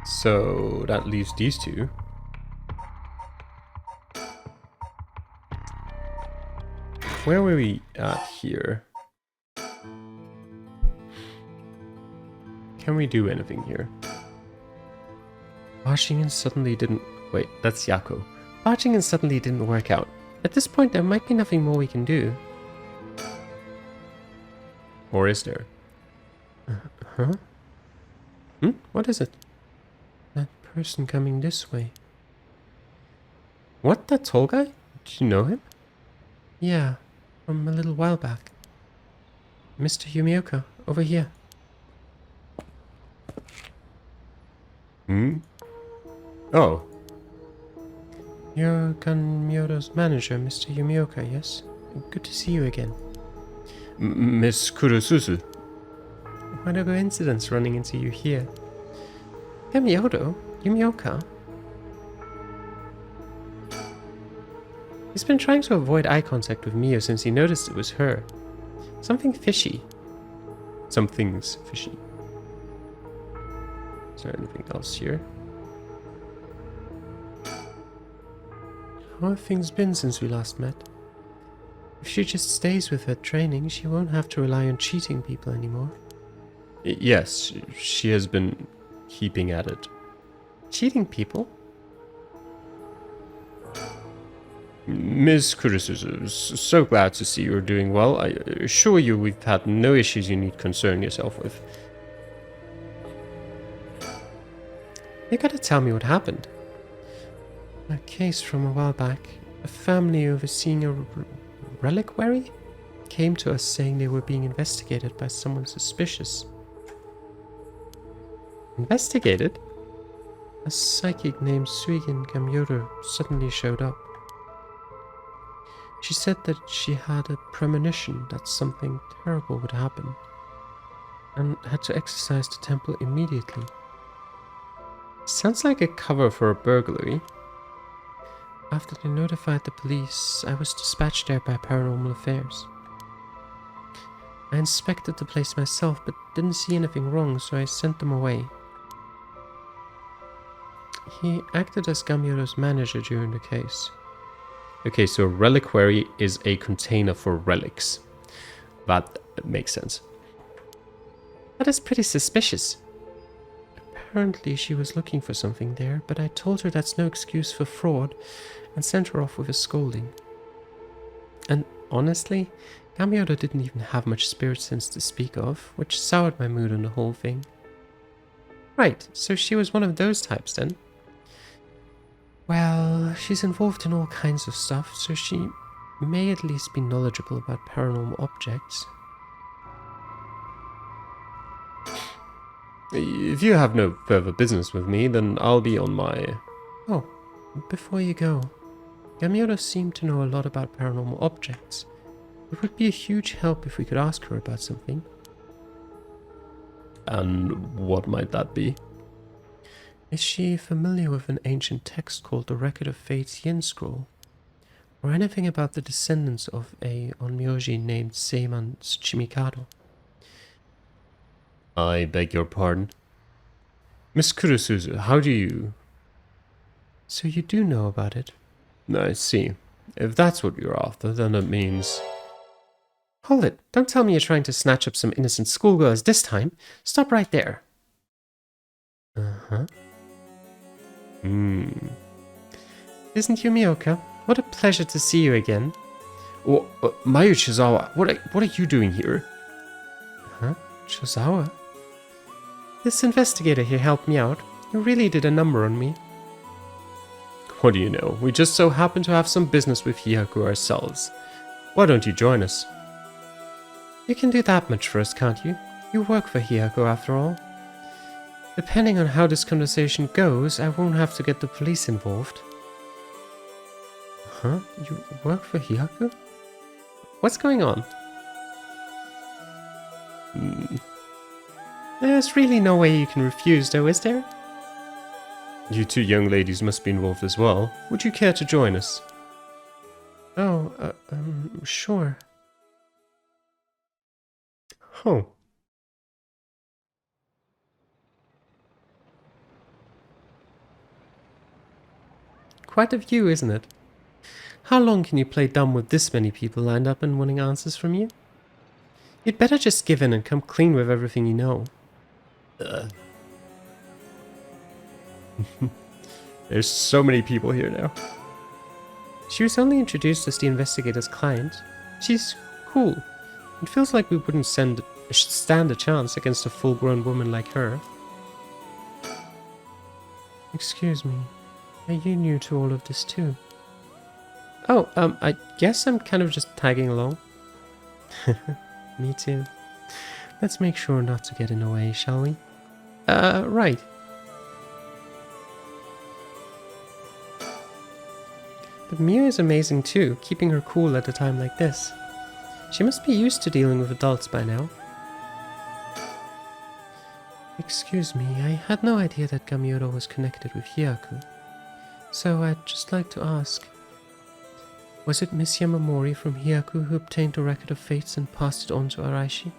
So that leaves these two. Where were we at here? Can we do anything here? Barging in suddenly didn't... Wait, that's Yako. Barging in suddenly didn't work out. At this point, there might be nothing more we can do. Or is there? Huh? What is it? That person coming this way. What? That tall guy? Do you know him? Yeah, from a little while back. Mr. Yumioka, over here. Oh. You're Ganmyodo's manager, Mr. Yumioka, yes? Good to see you again. Miss Kurosuzu. What a coincidence running into you here. Ganmyodo? Yumioka? He's been trying to avoid eye contact with Mio since he noticed it was her. Something fishy. Something's fishy. Is there anything else here? How have things been since we last met? If she just stays with her training, she won't have to rely on cheating people anymore. Yes, she has been keeping at it. Cheating people? Ms. Kurusuzu, so glad to see you're doing well. I assure you we've had no issues you need concern yourself with. You gotta tell me what happened. A case from a while back. A family overseeing a reliquary came to us saying they were being investigated by someone suspicious. Investigated? A psychic named Suigen Gamyodo suddenly showed up. She said that she had a premonition that something terrible would happen, and had to exorcise the temple immediately. Sounds like a cover for a burglary. After they notified the police, I was dispatched there by Paranormal Affairs. I inspected the place myself, but didn't see anything wrong, so I sent them away. He acted as Gamyodo's manager during the case. Okay, so a reliquary is a container for relics. That makes sense. That is pretty suspicious. Apparently she was looking for something there, but I told her that's no excuse for fraud and sent her off with a scolding. And honestly, Gamyodo didn't even have much spirit sense to speak of, which soured my mood on the whole thing. Right, so she was one of those types then? Well, she's involved in all kinds of stuff, so she may at least be knowledgeable about paranormal objects. If you have no further business with me, then I'll be on my... Oh, before you go, Gamyodo seemed to know a lot about paranormal objects. It would be a huge help if we could ask her about something. And what might that be? Is she familiar with an ancient text called the Record of Fate's Yin Scroll? Or anything about the descendants of a onmyoji named Seiman Chimikado? I beg your pardon? Miss Kurosuzu, how do you... So you do know about it? I see. If that's what you're after, then it means... Hold it! Don't tell me you're trying to snatch up some innocent schoolgirls this time. Stop right there. Uh-huh. Isn't Yumioka? What a pleasure to see you again. Oh, Mayu Chizawa, what are you doing here? Huh? Chizawa? This investigator here helped me out. You really did a number on me. What do you know? We just so happen to have some business with Hyaku ourselves. Why don't you join us? You can do that much for us, can't you? You work for Hyaku after all. Depending on how this conversation goes, I won't have to get the police involved. Huh? You work for Hyaku? What's going on? There's really no way you can refuse, though, is there? You two young ladies must be involved as well. Would you care to join us? Oh, sure. Oh. Quite a view, isn't it? How long can you play dumb with this many people lined up and wanting answers from you? You'd better just give in and come clean with everything you know. There's so many people here now. She was only introduced as the investigator's client. She's cool. It feels like we wouldn't stand a chance against a full-grown woman like her. Excuse me, are you new to all of this too? Oh, I guess I'm kind of just tagging along. Me too. Let's make sure not to get in the way, shall we? Right. But Mia is amazing too, keeping her cool at a time like this. She must be used to dealing with adults by now. Excuse me, I had no idea that Gamyodo was connected with Hyaku. So I'd just like to ask, was it Miss Yamamori from Hyaku who obtained the record of fates and passed it on to Araishi?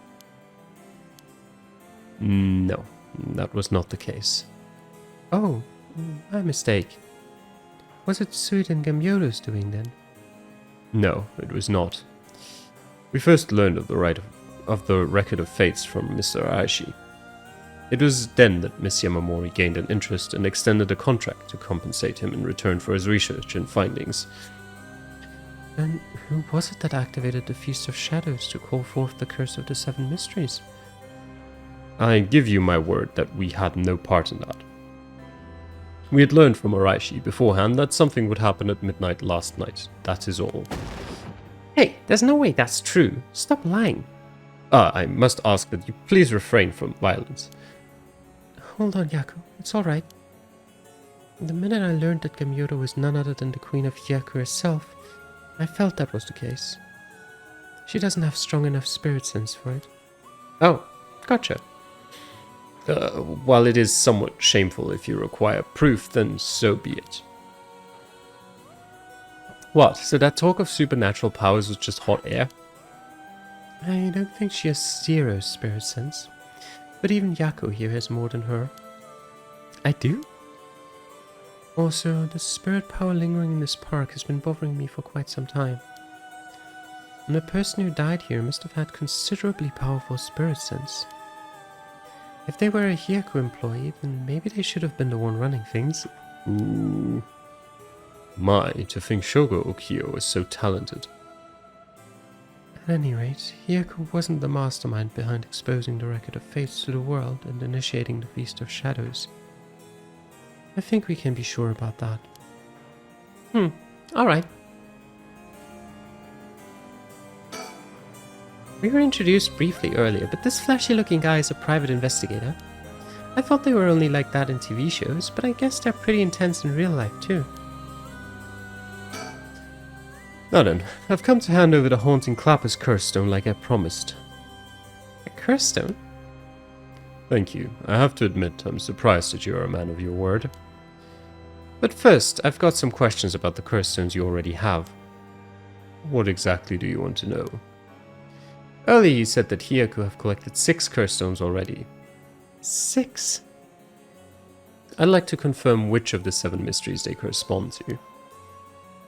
No, that was not the case. Oh, my mistake. Was it Suiden Gamyodo's doing then? No, it was not. We first learned of the record of fates from Mr. Araishi. It was then that Miss Yamamori gained an interest and extended a contract to compensate him in return for his research and findings. And who was it that activated the Feast of Shadows to call forth the Curse of the Seven Mysteries? I give you my word that we had no part in that. We had learned from Araishi beforehand that something would happen at midnight last night. That is all. Hey, there's no way that's true. Stop lying. I must ask that you please refrain from violence. Hold on, Yaku. It's alright. The minute I learned that Gamyodo was none other than the Queen of Hyaku herself, I felt that was the case. She doesn't have strong enough spirit sense for it. Oh, gotcha. While it is somewhat shameful if you require proof, then so be it. What, so that talk of supernatural powers was just hot air? I don't think she has zero spirit sense. But even Yaku here has more than her. I do? Also, the spirit power lingering in this park has been bothering me for quite some time. And the person who died here must have had considerably powerful spirit sense. If they were a Hyaku employee, then maybe they should have been the one running things. Ooh. My, to think Shogo Okio is so talented. At any rate, Hyaku wasn't the mastermind behind exposing the record of fates to the world and initiating the Feast of Shadows. I think we can be sure about that. Alright. We were introduced briefly earlier, but this flashy-looking guy is a private investigator. I thought they were only like that in TV shows, but I guess they're pretty intense in real life too. Now then, I've come to hand over the Haunting Clapper's curse stone like I promised. A curse stone? Thank you. I have to admit, I'm surprised that you are a man of your word. But first, I've got some questions about the curse stones you already have. What exactly do you want to know? Earlier you said that Hyaku have collected 6 curse stones already. 6? I'd like to confirm which of the 7 mysteries they correspond to.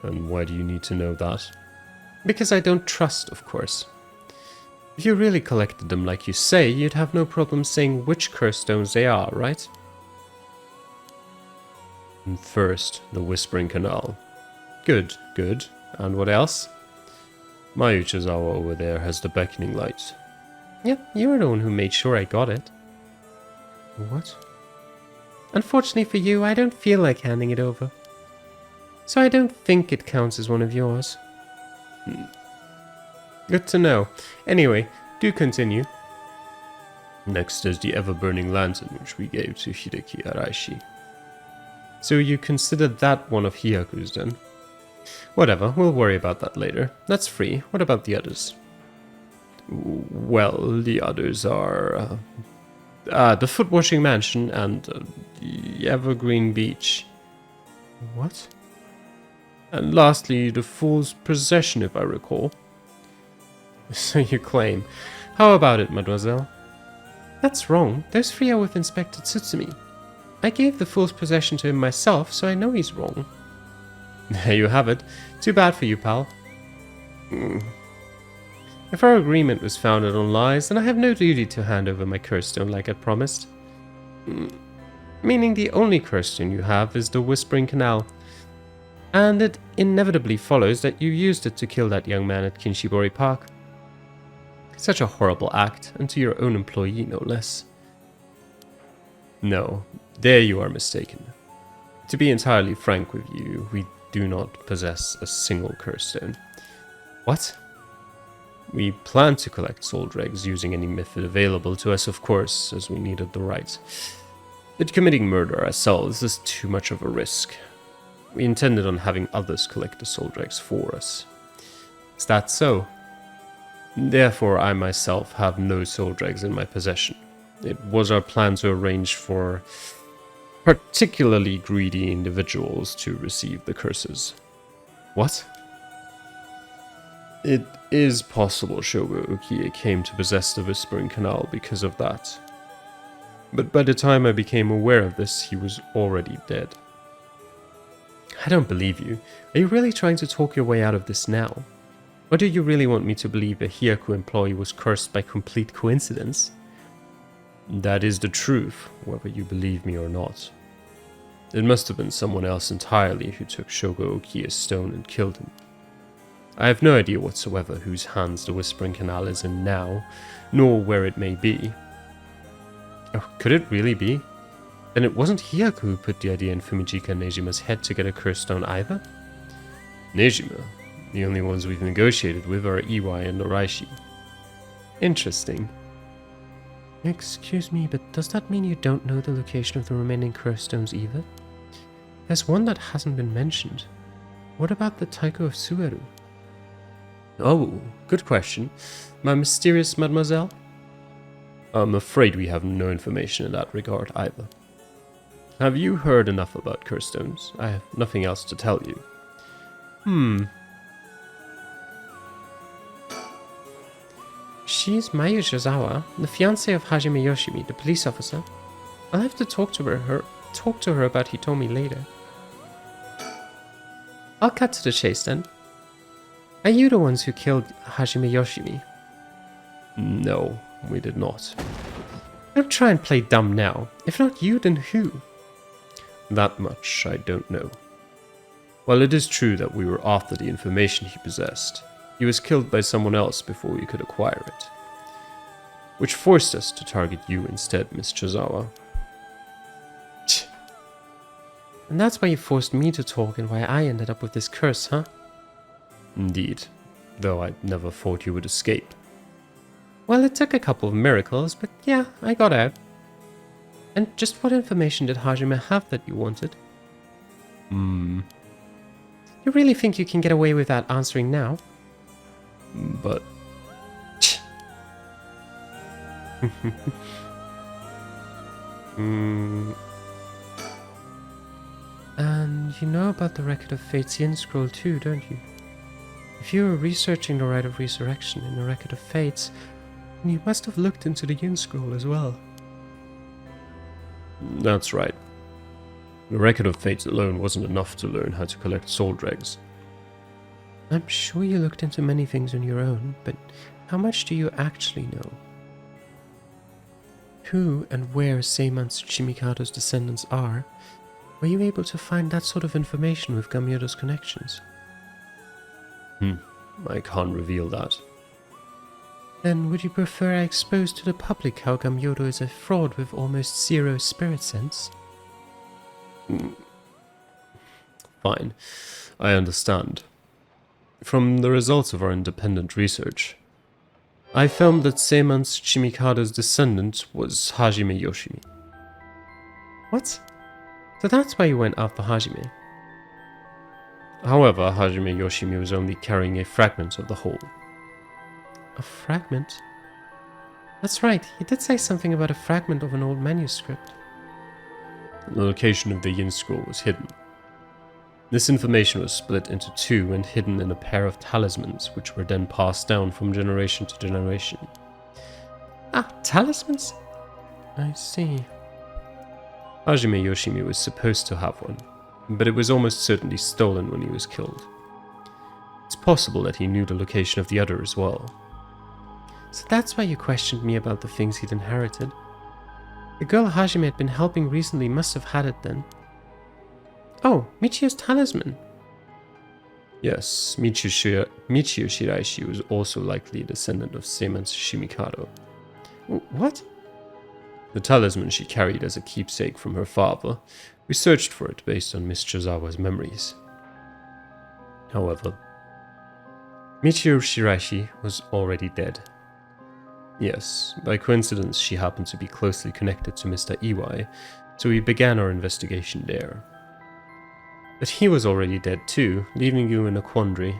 And why do you need to know that? Because I don't trust, of course. If you really collected them like you say, you'd have no problem saying which curse stones they are, right? And first, the Whispering Canal. Good, good. And what else? Mayuchizawa over there has the Beckoning Light. Yeah, you were the one who made sure I got it. What? Unfortunately for you, I don't feel like handing it over. So I don't think it counts as one of yours. Good to know. Anyway, do continue. Next is the ever-burning lantern which we gave to Hideki Araishi. So you consider that one of Hyaku's then? Whatever, we'll worry about that later. That's free. What about the others? Well, the others are... the Foot-Washing Mansion and the Evergreen Beach. What? And lastly, the Fool's Possession, if I recall. So you claim. How about it, mademoiselle? That's wrong. Those 3 are with Inspector Tsutsumi. I gave the Fool's Possession to him myself, so I know he's wrong. There you have it. Too bad for you, pal. If our agreement was founded on lies, then I have no duty to hand over my curse stone like I promised. Meaning the only curse stone you have is the Whispering Canal. And it inevitably follows that you used it to kill that young man at Kinshibori Park. Such a horrible act, and to your own employee, no less. No, there you are mistaken. To be entirely frank with you, we do not possess a single curse stone. What? We plan to collect soul dregs using any method available to us, of course, as we needed the right. But committing murder ourselves is too much of a risk. We intended on having others collect the soul dregs for us. Is that so? Therefore, I myself have no soul dregs in my possession. It was our plan to arrange for particularly greedy individuals to receive the curses. What? It is possible Shogo Ukie came to possess the Whispering Canal because of that. But by the time I became aware of this, he was already dead. I don't believe you. Are you really trying to talk your way out of this now? Or do you really want me to believe a Hyaku employee was cursed by complete coincidence? That is the truth, whether you believe me or not. It must have been someone else entirely who took Shogo Ukie's stone and killed him. I have no idea whatsoever whose hands the Whispering Canal is in now, nor where it may be. Oh, could it really be? Then it wasn't Hyaku who put the idea in Fumijika and Nejima's head to get a curse stone either? Nejima? The only ones we've negotiated with are Iwai and Noraishi. Interesting. Excuse me, but does that mean you don't know the location of the remaining curse stones either? There's one that hasn't been mentioned. What about the Taiko of Sueru? Oh, good question. My mysterious mademoiselle? I'm afraid we have no information in that regard either. Have you heard enough about curse stones? I have nothing else to tell you. She's Mayu Shizawa, the fiancée of Hajime Yoshimi, the police officer. I'll have to talk to her about Hitomi later. I'll cut to the chase then. Are you the ones who killed Hajime Yoshimi? No, we did not. Don't try and play dumb now. If not you, then who? That much I don't know. While it is true that we were after the information he possessed, he was killed by someone else before we could acquire it. Which forced us to target you instead, Miss Chizawa. And that's why you forced me to talk and why I ended up with this curse, huh? Indeed, though I never thought you would escape. Well, it took a couple of miracles, but yeah, I got out. And just what information did Hajime have that you wanted? You really think you can get away with that answering now? But... And you know about the Record of Fate's Yin Scroll too, don't you? If you were researching the Rite of Resurrection in the Record of Fates, then you must have looked into the Yin Scroll as well. That's right. The Record of Fates alone wasn't enough to learn how to collect soul dregs. I'm sure you looked into many things on your own, but how much do you actually know? Who and where Seiman Tsuchimikado's descendants are? Were you able to find that sort of information with Gamyodo's connections? I can't reveal that. Then would you prefer I expose to the public how Gamyodo is a fraud with almost zero spirit sense? Fine, I understand. From the results of our independent research, I found that Seiman Tsuchimikado's descendant was Hajime Yoshimi. What? So that's why you went after Hajime? However, Hajime Yoshimi was only carrying a fragment of the whole. A fragment? That's right, he did say something about a fragment of an old manuscript. The location of the Yin Scroll was hidden. This information was split into two and hidden in a pair of talismans, which were then passed down from generation to generation. Ah, talismans? I see. Hajime Yoshimi was supposed to have one, but it was almost certainly stolen when he was killed. It's possible that he knew the location of the other as well. So that's why you questioned me about the things he'd inherited. The girl Hajime had been helping recently must have had it then. Oh, Michio's talisman. Yes, Michio Shiraishi was also likely a descendant of Seiman Shimikado. What? The talisman she carried as a keepsake from her father. We searched for it based on Miss Chozawa's memories. However, Michio Shiraishi was already dead. Yes, by coincidence she happened to be closely connected to Mr. Iwai, so we began our investigation there. But he was already dead too, leaving you in a quandary.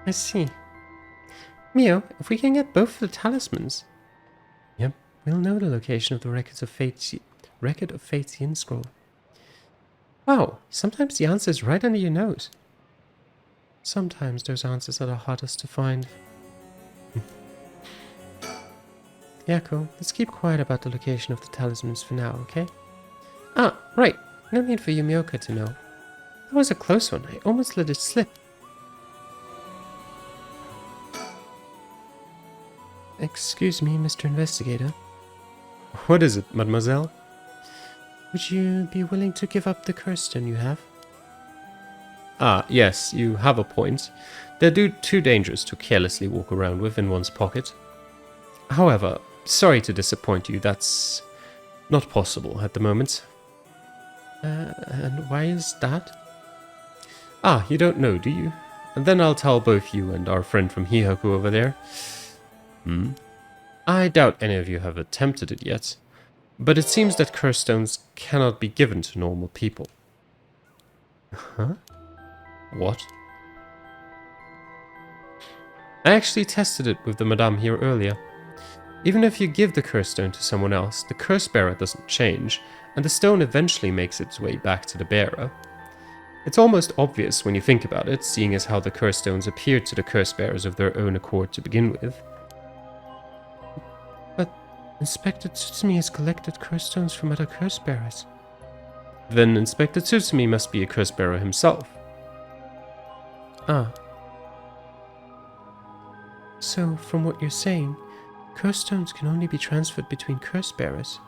I see. Mio, if we can get both of the talismans, Yep, we'll know the location of the Record of Fate's Yin Scroll. Wow, sometimes the answer is right under your nose. Sometimes those answers are the hardest to find. Yako, let's keep quiet about the location of the talismans for now, okay? Ah, right. No need for Yumioka to know. That was a close one. I almost let it slip. Excuse me, Mr. Investigator. What is it, mademoiselle? Would you be willing to give up the curse stone you have? Ah, yes, you have a point. They're too dangerous to carelessly walk around with in one's pocket. However, sorry to disappoint you, that's not possible at the moment. And why is that? Ah, you don't know, do you? And then I'll tell both you and our friend from Hihaku over there. I doubt any of you have attempted it yet, but it seems that curse stones cannot be given to normal people. Huh? What? I actually tested it with the madame here earlier. Even if you give the curse stone to someone else, the curse bearer doesn't change, and the stone eventually makes its way back to the bearer. It's almost obvious when you think about it, seeing as how the curse stones appeared to the curse bearers of their own accord to begin with. But Inspector Tsutsumi has collected curse stones from other curse bearers. Then Inspector Tsutsumi must be a curse bearer himself. Ah. So, from what you're saying, curse stones can only be transferred between curse bearers.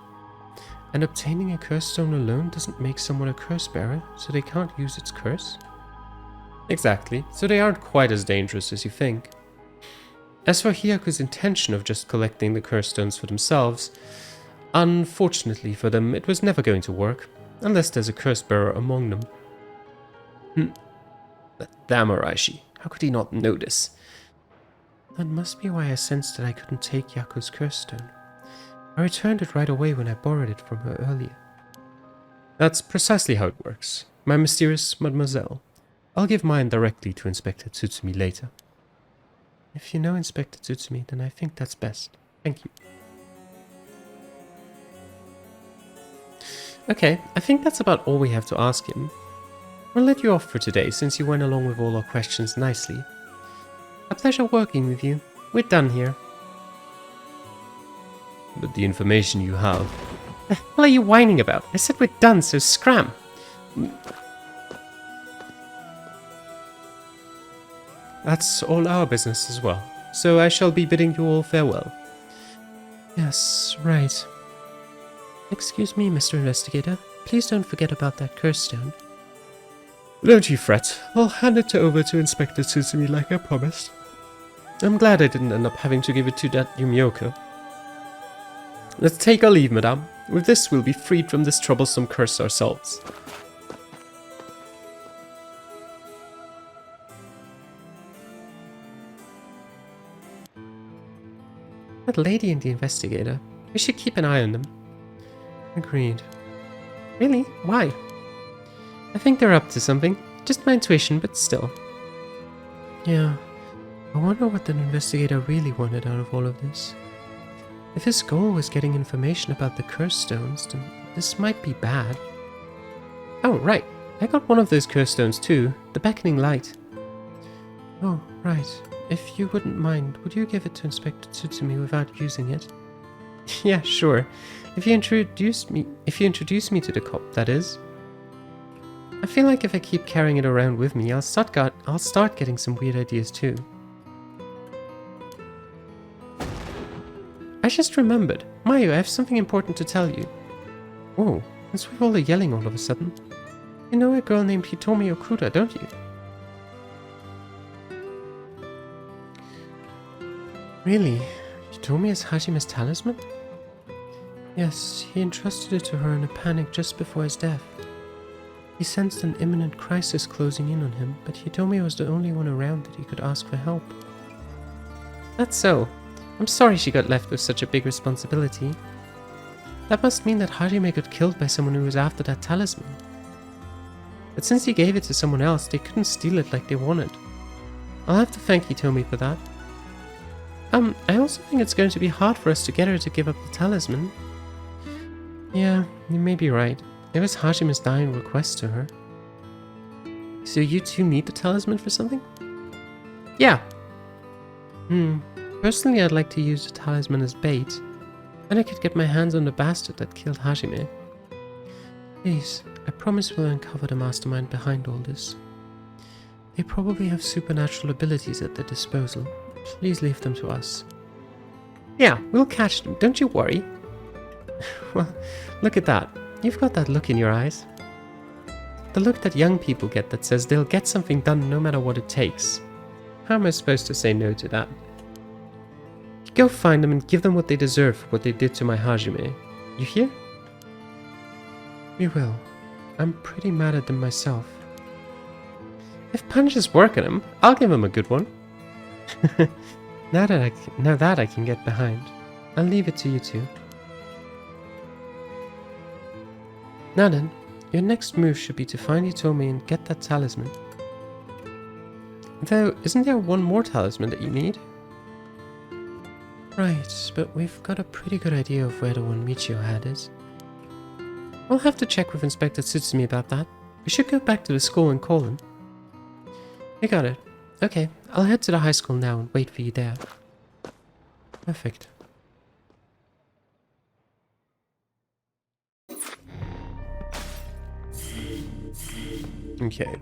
And obtaining a curse stone alone doesn't make someone a curse bearer, so they can't use its curse? Exactly, so they aren't quite as dangerous as you think. As for Hyaku's intention of just collecting the curse stones for themselves, unfortunately for them, it was never going to work, unless there's a curse bearer among them. That damn Araishi, how could he not know this? That must be why I sensed that I couldn't take Yaku's curse stone. I returned it right away when I borrowed it from her earlier. That's precisely how it works, my mysterious mademoiselle. I'll give mine directly to Inspector Tsutsumi later. If you know Inspector Tsutsumi, then I think that's best. Thank you. Okay, I think that's about all we have to ask him. We'll let you off for today since you went along with all our questions nicely. A pleasure working with you. We're done here. But the information you have... The hell are you whining about? I said we're done, so scram! That's all our business as well, so I shall be bidding you all farewell. Yes, right. Excuse me, Mr. Investigator. Please don't forget about that curse stone. Don't you fret. I'll hand it over to Inspector Tsutsumi like I promised. I'm glad I didn't end up having to give it to that Yumioka. Let's take our leave, madame. With this, we'll be freed from this troublesome curse ourselves. That lady and the investigator. We should keep an eye on them. Agreed. Really? Why? I think they're up to something. Just my intuition, but still. Yeah. I wonder what the investigator really wanted out of all of this. If his goal was getting information about the curse stones, then this might be bad. Oh, right. I got one of those curse stones too. The beckoning light. Oh, right. If you wouldn't mind, would you give it to Inspector Tsutsumi without using it? Yeah, sure. If you introduce me to the cop, that is. I feel like if I keep carrying it around with me, I'll start getting some weird ideas too. I just remembered. Mayu, I have something important to tell you. Whoa, what's with all the yelling all of a sudden? You know a girl named Hitomi Okuda, don't you? Really? Hitomi is Hajime's talisman? Yes, he entrusted it to her in a panic just before his death. He sensed an imminent crisis closing in on him, but Hitomi was the only one around that he could ask for help. That's so. I'm sorry she got left with such a big responsibility. That must mean that Hajime got killed by someone who was after that talisman. But since he gave it to someone else, they couldn't steal it like they wanted. I'll have to thank Hitomi for that. I also think it's going to be hard for us to get her to give up the talisman. Yeah, you may be right. It was Hajime's dying request to her. So you two need the talisman for something? Yeah. Personally, I'd like to use the talisman as bait. Then I could get my hands on the bastard that killed Hajime. Please, I promise we'll uncover the mastermind behind all this. They probably have supernatural abilities at their disposal. Please leave them to us. Yeah, we'll catch them, don't you worry. Well, look at that. You've got that look in your eyes. The look that young people get that says they'll get something done no matter what it takes. How am I supposed to say no to that? Go find them and give them what they deserve for what they did to my Hajime. You hear? We will. I'm pretty mad at them myself. If Punch is working him, I'll give him a good one. Now that I can get behind. I'll leave it to you two. Now then, your next move should be to find Hitomi and get that talisman. Though, isn't there one more talisman that you need? Right, but we've got a pretty good idea of where the one Michio had is. We'll have to check with Inspector Tsutsumi about that. We should go back to the school and call him. We got it. Okay, I'll head to the high school now and wait for you there. Perfect. Okay.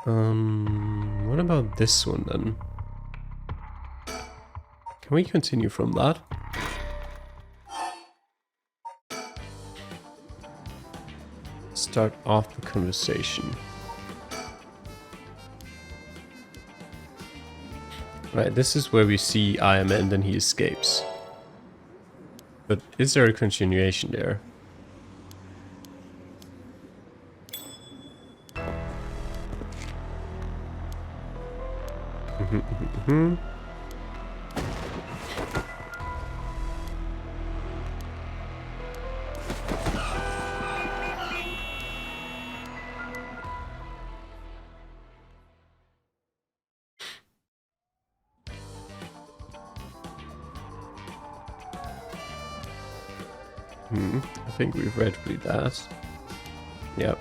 What about this one then? Can we continue from that? Start off the conversation. Right, this is where we see Ayame and then he escapes. But is there a continuation there? I think we've read through that. Yep.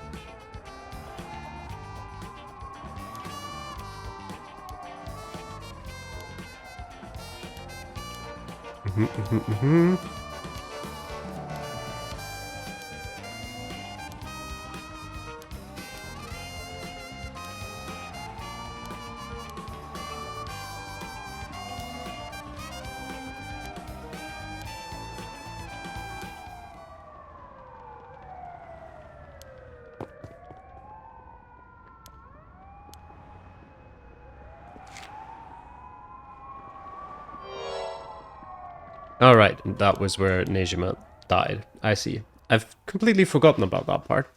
Alright, and that was where Nejima died. I see. I've completely forgotten about that part.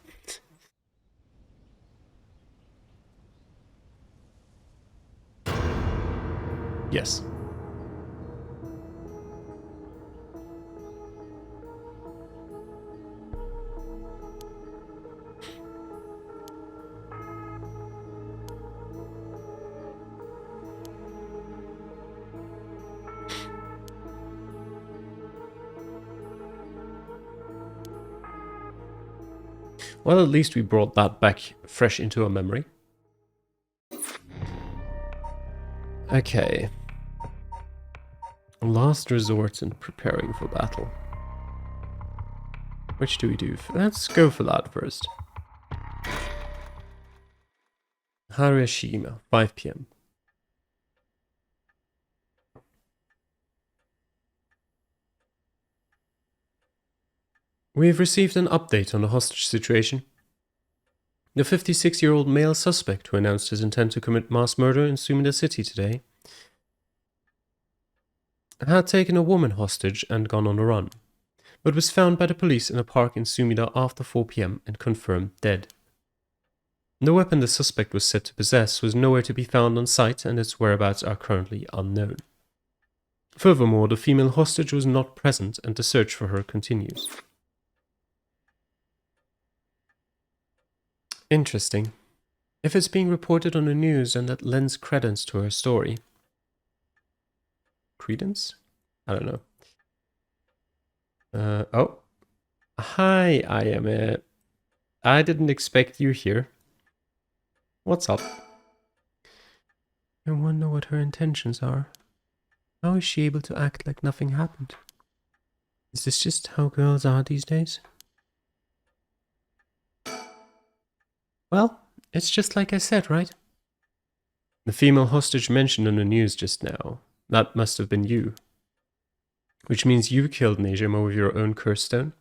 Yes. Well, at least we brought that back fresh into our memory. Okay. Last resort and preparing for battle. Which do we do? Let's go for that first. Harashima, 5 p.m. We have received an update on the hostage situation. The 56-year-old male suspect who announced his intent to commit mass murder in Sumida City today had taken a woman hostage and gone on the run, but was found by the police in a park in Sumida after 4 p.m. and confirmed dead. The weapon the suspect was said to possess was nowhere to be found on site, and its whereabouts are currently unknown. Furthermore, the female hostage was not present, and the search for her continues. Interesting. If it's being reported on the news, then that lends credence to her story. Credence? I don't know. Oh. Hi, Ayame. I didn't expect you here. What's up? I wonder what her intentions are. How is she able to act like nothing happened? Is this just how girls are these days? Well, it's just like I said, right? The female hostage mentioned on the news just now. That must have been you. Which means you killed Nejima with your own curse stone?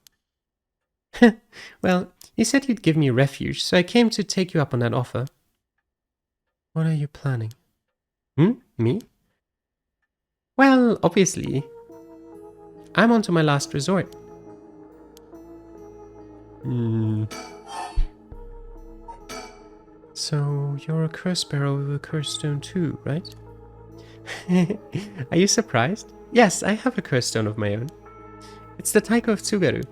Well, you said you'd give me refuge, so I came to take you up on that offer. What are you planning? Me? Well, obviously. I'm on to my last resort. So, you're a curse bearer with a curse stone too, right? Are you surprised? Yes, I have a curse stone of my own. It's the Taiko of Tsugaru.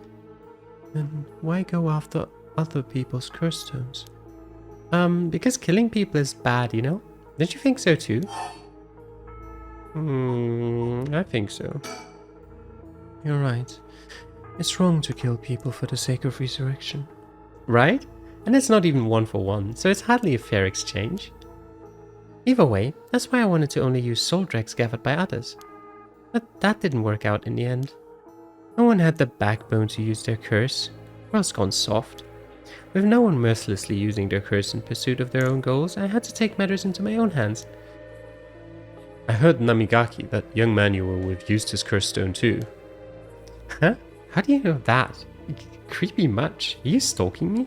Then why go after other people's curse stones? Because killing people is bad, you know? Don't you think so too? I think so. You're right. It's wrong to kill people for the sake of resurrection. Right? And it's not even 1-for-1, so it's hardly a fair exchange. Either way, that's why I wanted to only use soul dregs gathered by others. But that didn't work out in the end. No one had the backbone to use their curse. World's gone soft. With no one mercilessly using their curse in pursuit of their own goals, I had to take matters into my own hands. I heard Namigaki, that young man you were with, used his curse stone too. Huh? How do you know that? Creepy much. Are you stalking me?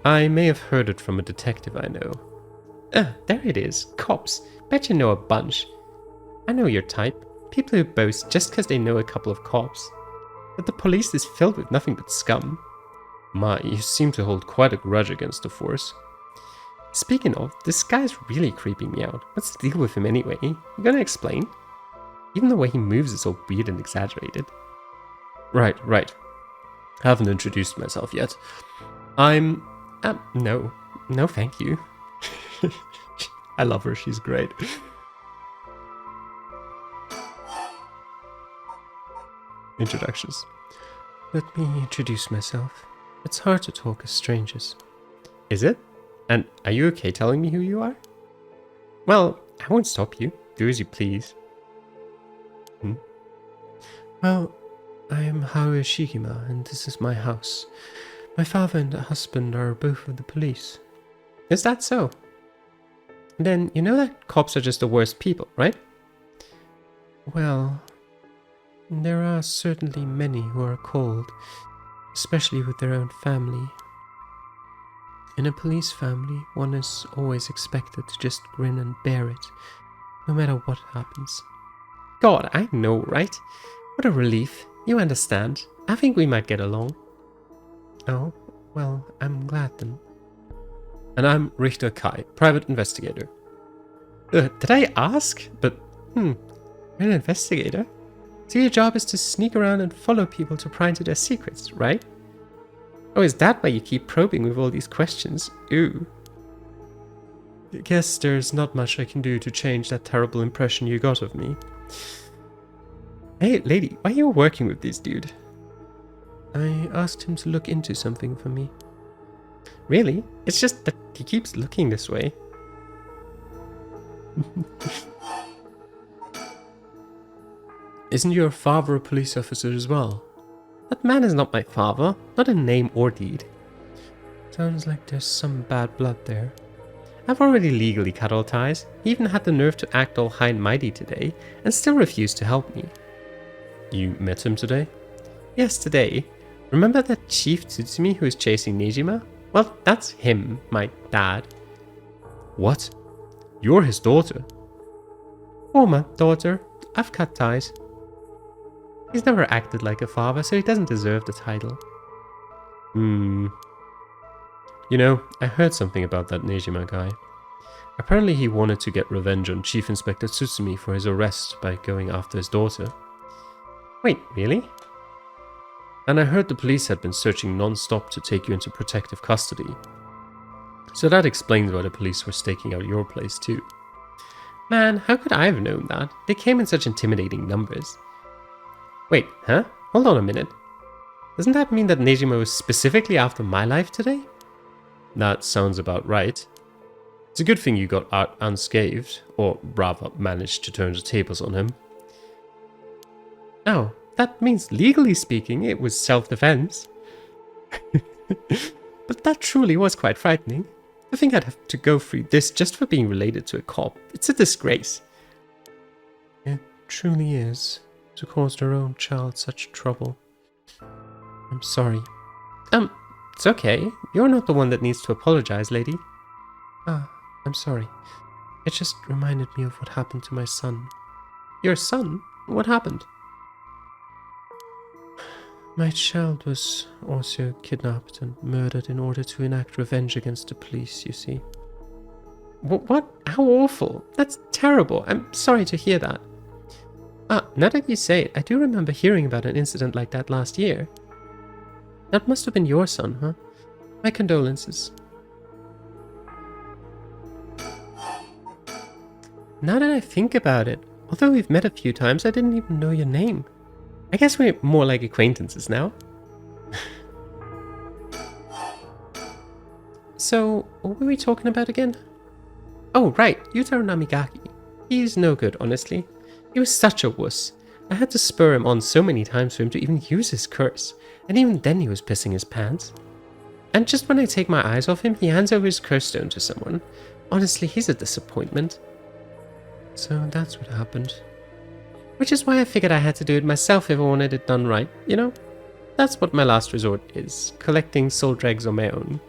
I may have heard it from a detective I know. There it is. Cops. Bet you know a bunch. I know your type. People who boast just because they know a couple of cops. But the police is filled with nothing but scum. My, you seem to hold quite a grudge against the Force. Speaking of, this guy's really creeping me out. What's the deal with him anyway? You gonna explain? Even the way he moves is so weird and exaggerated. Right. Haven't introduced myself yet. No, thank you. I love her, she's great. Introductions. Let me introduce myself. It's hard to talk as strangers. Is it? And are you okay telling me who you are? Well, I won't stop you. Do as you please. Well, I am Haruo Shigima, and this is my house. My father and husband are both with the police. Is that so? Then you know that cops are just the worst people, right? Well, there are certainly many who are cold, especially with their own family. In a police family, one is always expected to just grin and bear it, no matter what happens. God, I know, right? What a relief. You understand. I think we might get along. Oh, well, I'm glad then. And I'm Richter Kai, private investigator. Did I ask? But, you're an investigator? So your job is to sneak around and follow people to pry into their secrets, right? Oh, is that why you keep probing with all these questions? Ooh. I guess there's not much I can do to change that terrible impression you got of me. Hey, lady, why are you working with this dude? I asked him to look into something for me. Really? It's just that he keeps looking this way. Isn't your father a police officer as well? That man is not my father, not in name or deed. Sounds like there's some bad blood there. I've already legally cut all ties. He even had the nerve to act all high and mighty today, and still refused to help me. You met him today? Yes, today. Remember that Chief Tsutsumi who is chasing Nejima? Well, that's him, my dad. What? You're his daughter? Former daughter. I've cut ties. He's never acted like a father, so he doesn't deserve the title. You know, I heard something about that Nejima guy. Apparently he wanted to get revenge on Chief Inspector Tsutsumi for his arrest by going after his daughter. Wait, really? And I heard the police had been searching non-stop to take you into protective custody. So that explains why the police were staking out your place too. Man, how could I have known that? They came in such intimidating numbers. Wait, huh? Hold on a minute. Doesn't that mean that Nejima was specifically after my life today? That sounds about right. It's a good thing you got out unscathed, or rather managed to turn the tables on him. Oh, that means legally speaking it was self-defense. But that truly was quite frightening. I think I'd have to go through this just for being related to a cop. It's a disgrace. It truly is, to cause their own child such trouble. I'm sorry. It's okay. You're not the one that needs to apologize, lady. Ah, I'm sorry. It just reminded me of what happened to my son. Your son? What happened? My child was also kidnapped and murdered in order to enact revenge against the police, you see. What? How awful. That's terrible. I'm sorry to hear that. Now that you say it, I do remember hearing about an incident like that last year. That must have been your son, huh? My condolences. Now that I think about it, although we've met a few times, I didn't even know your name. I guess we're more like acquaintances now. So, what were we talking about again? Oh, right, Yutaro Namigaki. He's no good, honestly. He was such a wuss. I had to spur him on so many times for him to even use his curse, and even then he was pissing his pants. And just when I take my eyes off him, he hands over his curse stone to someone. Honestly, he's a disappointment. So that's what happened. Which is why I figured I had to do it myself if I wanted it done right, you know? That's what my last resort is, collecting soul dregs on my own.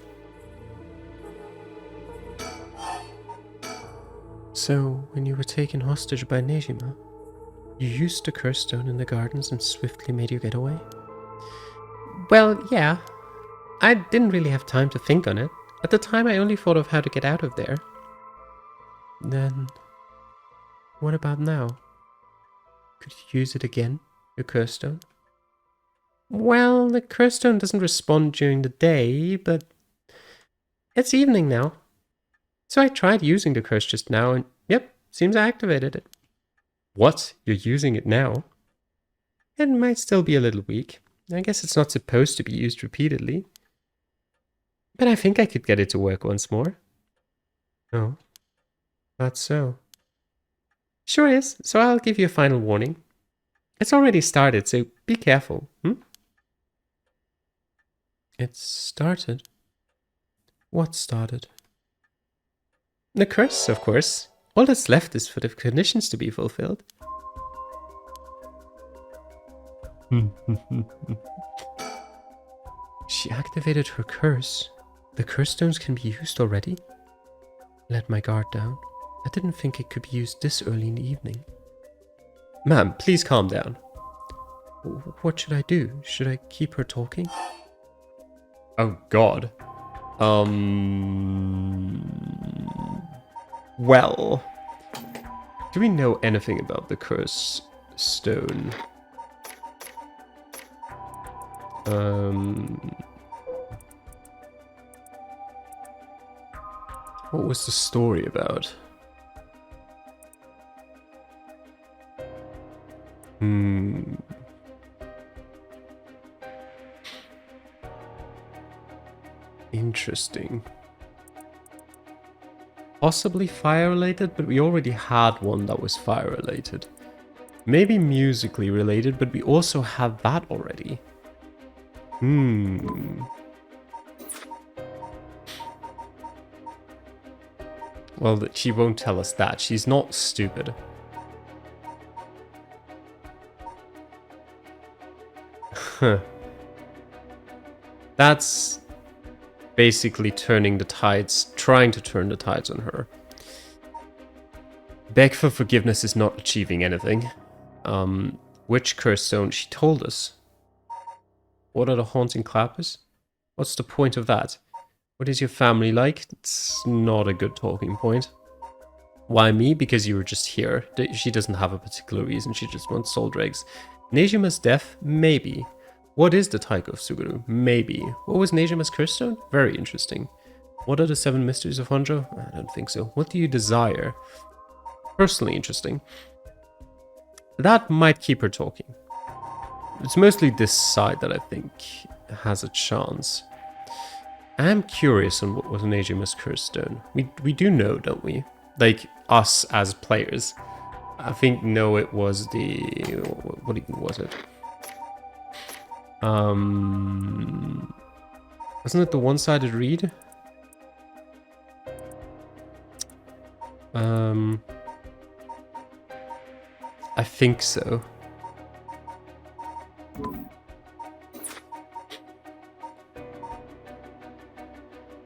So, when you were taken hostage by Nejima, you used the curse stone in the gardens and swiftly made your getaway? Well, yeah. I didn't really have time to think on it. At the time, I only thought of how to get out of there. Then, what about now? Could you use it again, your curse stone? Well, the curse stone doesn't respond during the day, but it's evening now. So I tried using the curse just now, and yep, seems I activated it. What? You're using it now? It might still be a little weak. I guess it's not supposed to be used repeatedly. But I think I could get it to work once more. Oh, that's so. Sure is, so I'll give you a final warning. It's already started, so be careful, It's started? What started? The curse, of course. All that's left is for the conditions to be fulfilled. She activated her curse. The curse stones can be used already? Let my guard down. I didn't think it could be used this early in the evening. Ma'am, please calm down. What should I do? Should I keep her talking? Oh god. Well, do we know anything about the curse stone? What was the story about? Interesting. Possibly fire related, but we already had one that was fire related. Maybe musically related, but we also had that already. Well, she won't tell us that. She's not stupid. Huh. That's basically turning the tides, trying to turn the tides on her. Beg for forgiveness is not achieving anything. Which curse zone? She told us. What are the haunting clappers? What's the point of that? What is your family like? It's not a good talking point. Why me? Because you were just here. She doesn't have a particular reason. She just wants soul dregs. Nejima's death? Maybe. What is the Taiko of Suguru? Maybe. What was Nejima's curse stone? Very interesting. What are the 7 mysteries of Honjo? I don't think so. What do you desire? Personally interesting. That might keep her talking. It's mostly this side that I think has a chance. I am curious on what was Nejima's curse stone. We do know, don't we? Like, us as players. I think, no, it was the... What even was it? Wasn't it the one-sided read? I think so.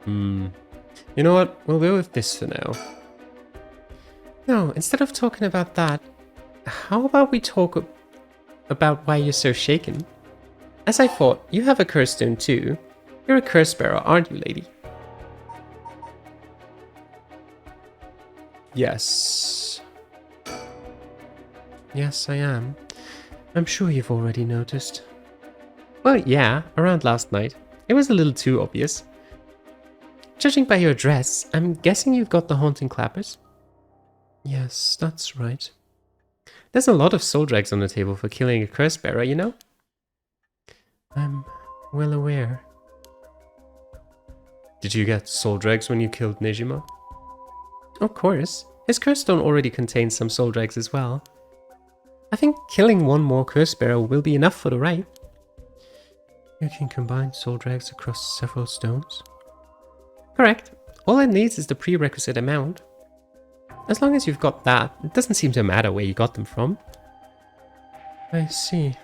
You know what? We'll go with this for now. No, instead of talking about that, how about we talk about why you're so shaken? As I thought, you have a curse stone too. You're a curse bearer, aren't you, lady? Yes. Yes, I am. I'm sure you've already noticed. Well, yeah, around last night. It was a little too obvious. Judging by your dress, I'm guessing you've got the haunting clappers? Yes, that's right. There's a lot of soul drags on the table for killing a curse bearer, you know? I'm well aware. Did you get soul drags when you killed Nejima? Of course. His curse stone already contains some soul drags as well. I think killing one more curse bearer will be enough for the rite. You can combine soul drags across several stones? Correct. All it needs is the prerequisite amount. As long as you've got that, it doesn't seem to matter where you got them from. I see.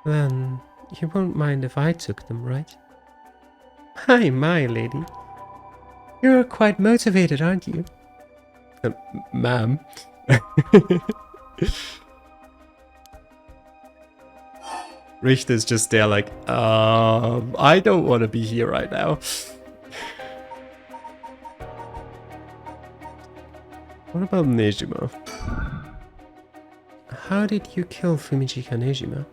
Then, you won't mind if I took them, right? Hi, my lady. You're quite motivated, aren't you? Ma'am. Richter's just there like, I don't want to be here right now. What about Nejima? How did you kill Fumijika Nejima?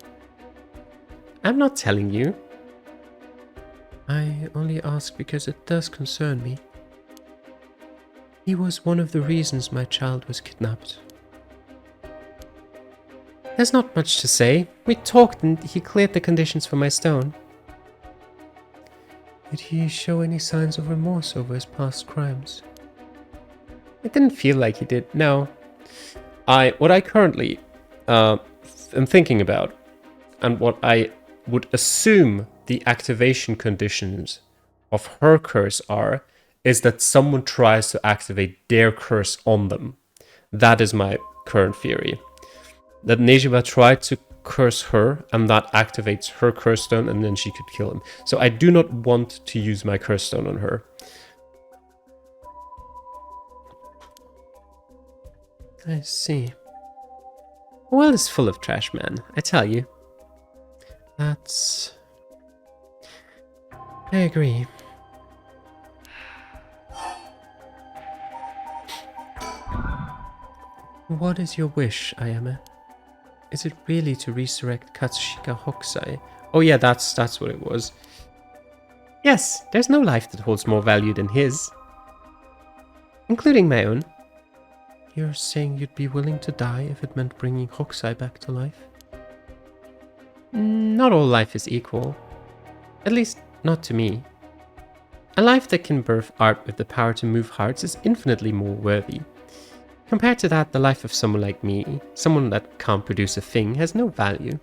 I'm not telling you. I only ask because it does concern me. He was one of the reasons my child was kidnapped. There's not much to say. We talked and he cleared the conditions for my stone. Did he show any signs of remorse over his past crimes? It didn't feel like he did, no. What I currently am thinking about, and what I would assume the activation conditions of her curse are, is that someone tries to activate their curse on them. That is my current theory. That Nejima tried to curse her, and that activates her curse stone, and then she could kill him. So I do not want to use my curse stone on her. I see. The world is full of trash, man, I tell you. That's... I agree. What is your wish, Ayame? Is it really to resurrect Katsushika Hokusai? Oh yeah, that's what it was. Yes, there's no life that holds more value than his. Including my own. You're saying you'd be willing to die if it meant bringing Hokusai back to life? Not all life is equal. At least, not to me. A life that can birth art with the power to move hearts is infinitely more worthy. Compared to that, the life of someone like me, someone that can't produce a thing, has no value.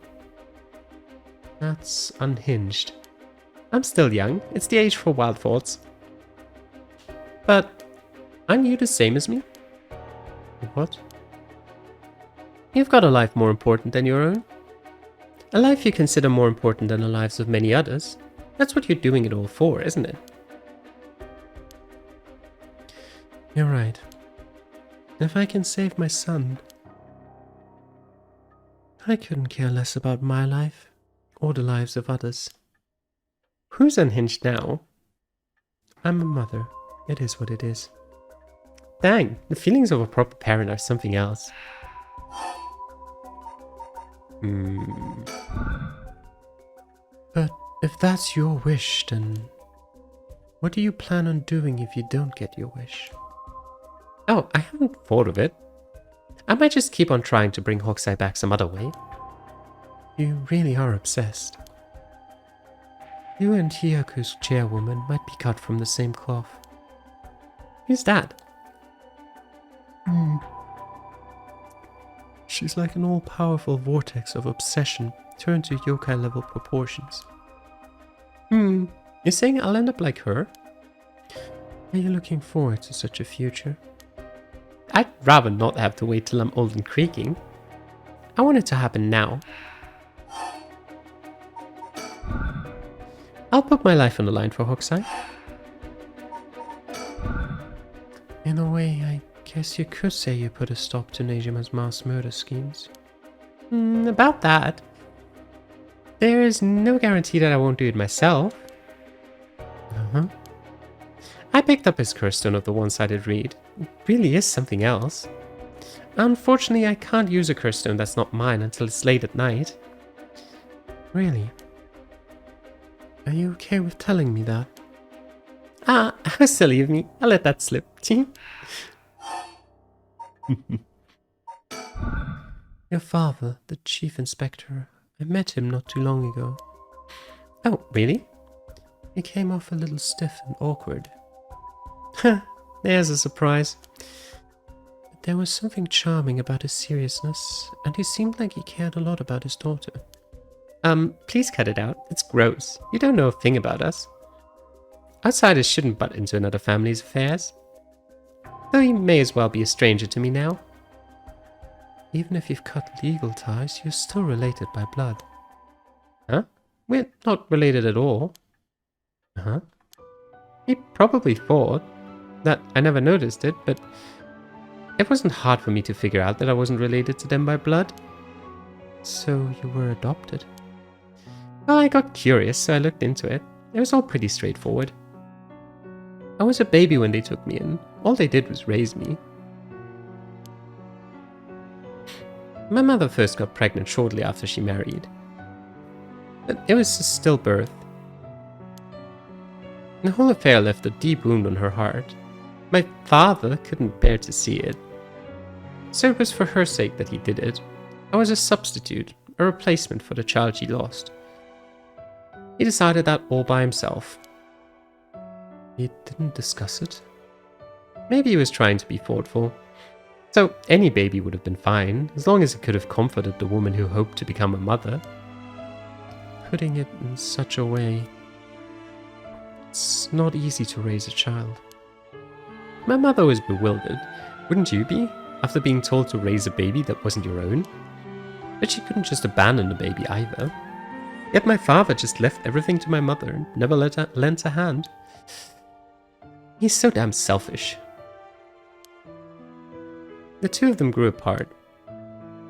That's unhinged. I'm still young. It's the age for wild thoughts. But Aren't you the same as me? What? You've got a life more important than your own. A life you consider more important than the lives of many others. That's what you're doing it all for, isn't it? You're right. If I can save my son, I couldn't care less about my life or the lives of others. Who's unhinged now? I'm a mother. It is what it is. Dang, the feelings of a proper parent are something else. But if that's your wish, then what do you plan on doing if you don't get your wish? Oh, I haven't thought of it. I might just keep on trying to bring Hokusai back some other way. You really are obsessed. You and Hyaku's chairwoman might be cut from the same cloth. Who's that? She's like an all-powerful vortex of obsession turned to yokai-level proportions. You're saying I'll end up like her? Are you looking forward to such a future? I'd rather not have to wait till I'm old and creaking. I want it to happen now. I'll put my life on the line for Hokusai. In a way, I guess you could say you put a stop to Nejima's mass murder schemes. About that. There is no guarantee that I won't do it myself. I picked up his curse stone of the one-sided reed. It really is something else. Unfortunately, I can't use a curse stone that's not mine until it's late at night. Really? Are you okay with telling me that? How silly of me. I'll let that slip. Your father, the chief inspector, I met him not too long ago. Oh, really? He came off a little stiff and awkward. There's a surprise. But there was something charming about his seriousness, and he seemed like he cared a lot about his daughter. Please cut it out. It's gross. You don't know a thing about us. Outsiders shouldn't butt into another family's affairs. Though he may as well be a stranger to me now. Even if you've cut legal ties, you're still related by blood. Huh? We're not related at all. Uh-huh. He probably thought that I never noticed it, but it wasn't hard for me to figure out that I wasn't related to them by blood. So you were adopted? Well, I got curious, so I looked into it. It was all pretty straightforward. I was a baby when they took me in. All they did was raise me. My mother first got pregnant shortly after she married. But it was a stillbirth. The whole affair left a deep wound on her heart. My father couldn't bear to see it. So it was for her sake that he did it. I was a substitute, a replacement for the child she lost. He decided that all by himself. He didn't discuss it? Maybe he was trying to be thoughtful. So any baby would have been fine, as long as it could have comforted the woman who hoped to become a mother. Putting it in such a way, it's not easy to raise a child. My mother was bewildered. Wouldn't you be, after being told to raise a baby that wasn't your own? But she couldn't just abandon the baby either. Yet my father just left everything to my mother and never lent a hand. He's so damn selfish. The two of them grew apart.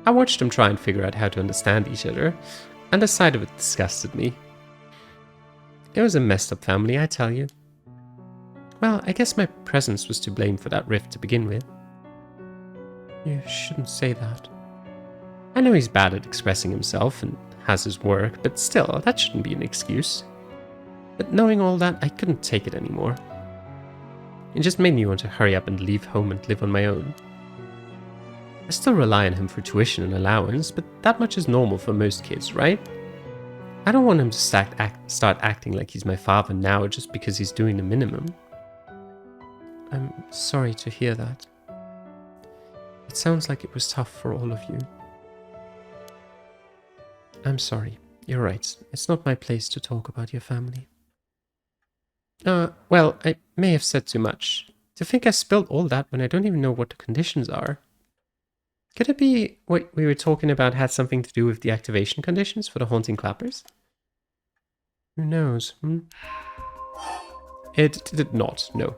I watched them try and figure out how to understand each other, and the sight of it disgusted me. It was a messed up family, I tell you. Well, I guess my presence was to blame for that rift to begin with. You shouldn't say that. I know he's bad at expressing himself and has his work, but still, that shouldn't be an excuse. But knowing all that, I couldn't take it anymore. It just made me want to hurry up and leave home and live on my own. I still rely on him for tuition and allowance, but that much is normal for most kids, right? I don't want him to start acting like he's my father now just because he's doing the minimum. I'm sorry to hear that. It sounds like it was tough for all of you. I'm sorry. You're right. It's not my place to talk about your family. Well, I may have said too much. To think I spilled all that when I don't even know what the conditions are. Could it be what we were talking about had something to do with the activation conditions for the haunting clappers? Who knows? It did not, no.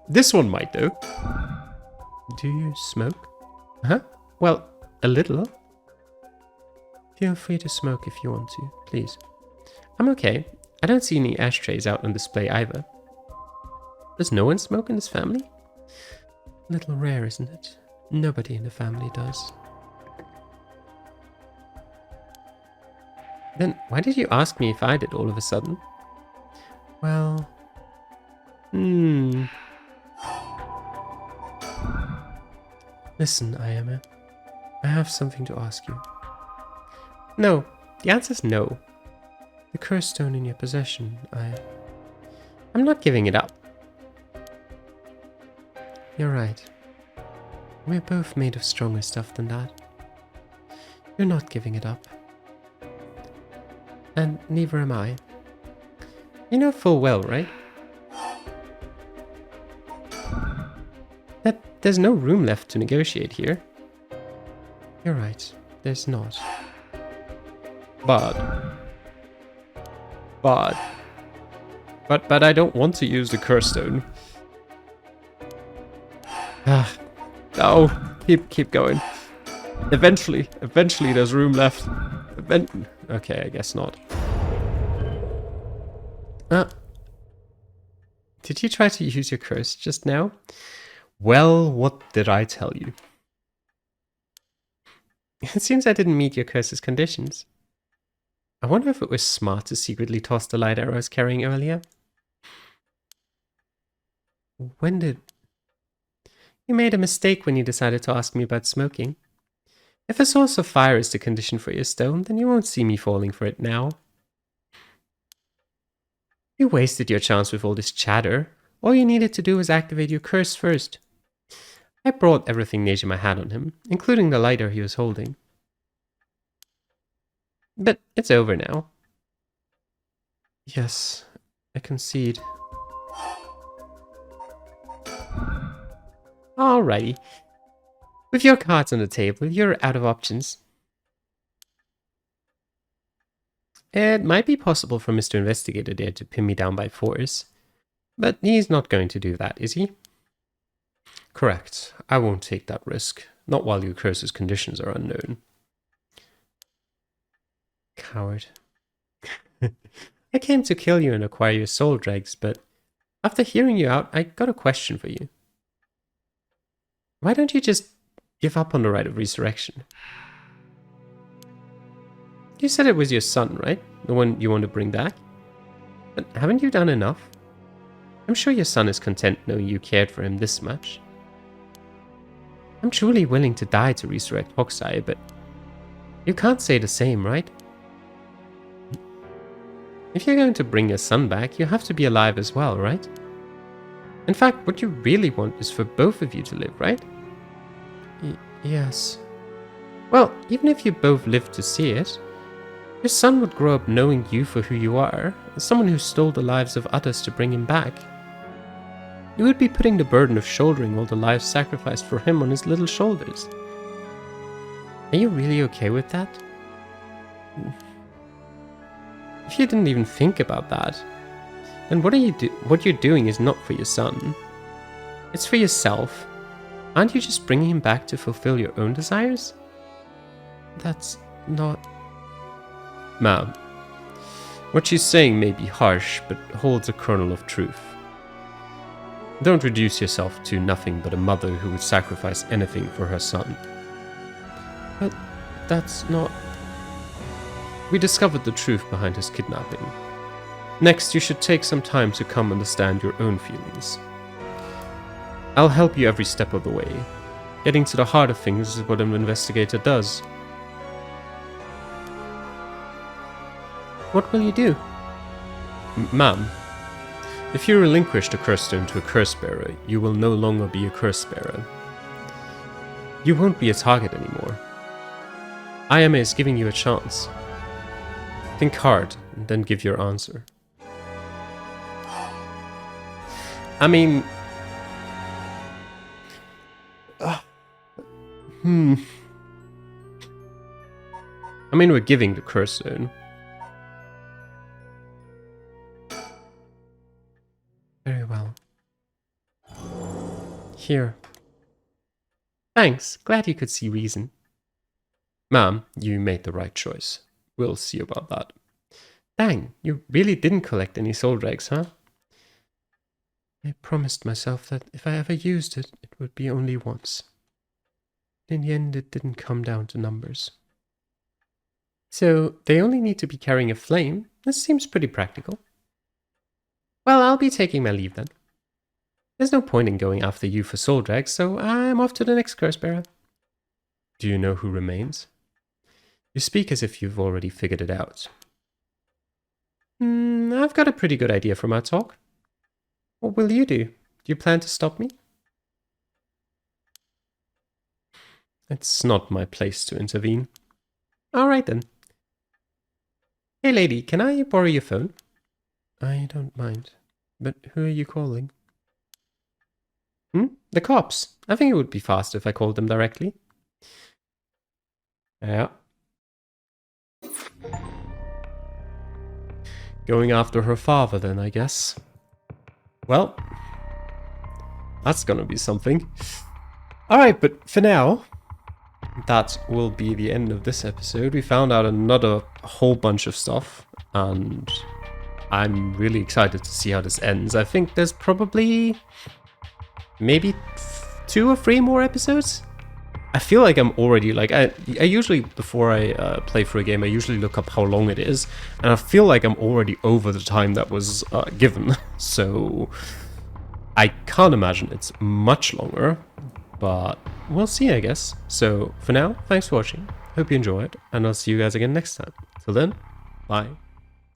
This one might, though. Do you smoke? Huh? Well, a little. Feel free to smoke if you want to, please. I'm okay. I don't see any ashtrays out on display either. Does no one smoke in this family? A little rare, isn't it? Nobody in the family does. Then why did you ask me if I did all of a sudden? Well... Listen, Ayame. I have something to ask you. No. The answer's no. The curse stone in your possession, I'm not giving it up. You're right. We're both made of stronger stuff than that. You're not giving it up. And neither am I. You know full well, right? That there's no room left to negotiate here. You're right. There's not. But I don't want to use the curse stone. No, keep going. Eventually there's room left. Okay, I guess not. Did you try to use your curse just now? Well, what did I tell you? It seems I didn't meet your curse's conditions. I wonder if it was smart to secretly toss the light arrow I was carrying earlier. When did... You made a mistake when you decided to ask me about smoking. If a source of fire is the condition for your stone, then you won't see me falling for it now. You wasted your chance with all this chatter. All you needed to do was activate your curse first. I brought everything Nejima had on him, including the lighter he was holding. But it's over now. Yes, I concede. Alrighty. With your cards on the table, you're out of options. It might be possible for Mr. Investigator there to pin me down by force, but he's not going to do that, is he? Correct. I won't take that risk. Not while your curse's conditions are unknown. Coward. I came to kill you and acquire your soul dregs, but after hearing you out, I got a question for you. Why don't you just give up on the right of resurrection? You said it was your son, right? The one you want to bring back? But haven't you done enough? I'm sure your son is content knowing you cared for him this much. I'm truly willing to die to resurrect Hokusai, but you can't say the same, right? If you're going to bring your son back, you have to be alive as well, right? In fact, what you really want is for both of you to live, right? Yes. Well, even if you both live to see it, your son would grow up knowing you for who you are, as someone who stole the lives of others to bring him back. You would be putting the burden of shouldering all the lives sacrificed for him on his little shoulders. Are you really okay with that? If you didn't even think about that, then what you're doing is not for your son. It's for yourself. Aren't you just bringing him back to fulfill your own desires? That's not... Ma'am, what she's saying may be harsh, but holds a kernel of truth. Don't reduce yourself to nothing but a mother who would sacrifice anything for her son. But that's not... We discovered the truth behind his kidnapping. Next, you should take some time to come understand your own feelings. I'll help you every step of the way. Getting to the heart of things is what an investigator does. What will you do? Ma'am, if you relinquish the curse stone to a curse bearer, you will no longer be a curse bearer. You won't be a target anymore. Ayame is giving you a chance. Think hard, and then give your answer. I mean, I mean, we're giving the curse zone. Very well. Here. Thanks. Glad you could see reason. Ma'am, you made the right choice. We'll see about that. Dang, you really didn't collect any soul dregs, huh? I promised myself that if I ever used it, it would be only once. In the end, it didn't come down to numbers. So, they only need to be carrying a flame? This seems pretty practical. Well, I'll be taking my leave then. There's no point in going after you for soul dregs, so I'm off to the next curse bearer. Do you know who remains? You speak as if you've already figured it out. I've got a pretty good idea from our talk. What will you do? Do you plan to stop me? It's not my place to intervene. All right then. Hey lady, can I borrow your phone? I don't mind. But who are you calling? The cops. I think it would be faster if I called them directly. Yeah. Going after her father then, I guess. Well, that's gonna be something. Alright, but for now, that will be the end of this episode. We found out another whole bunch of stuff, and I'm really excited to see how this ends. I think there's probably maybe 2 or 3 more episodes. I feel like I'm already, like, I usually, before I play through a game, I usually look up how long it is, and I feel like I'm already over the time that was given, so I can't imagine it's much longer, but we'll see, I guess. So, for now, thanks for watching, hope you enjoyed, and I'll see you guys again next time. Till then, bye.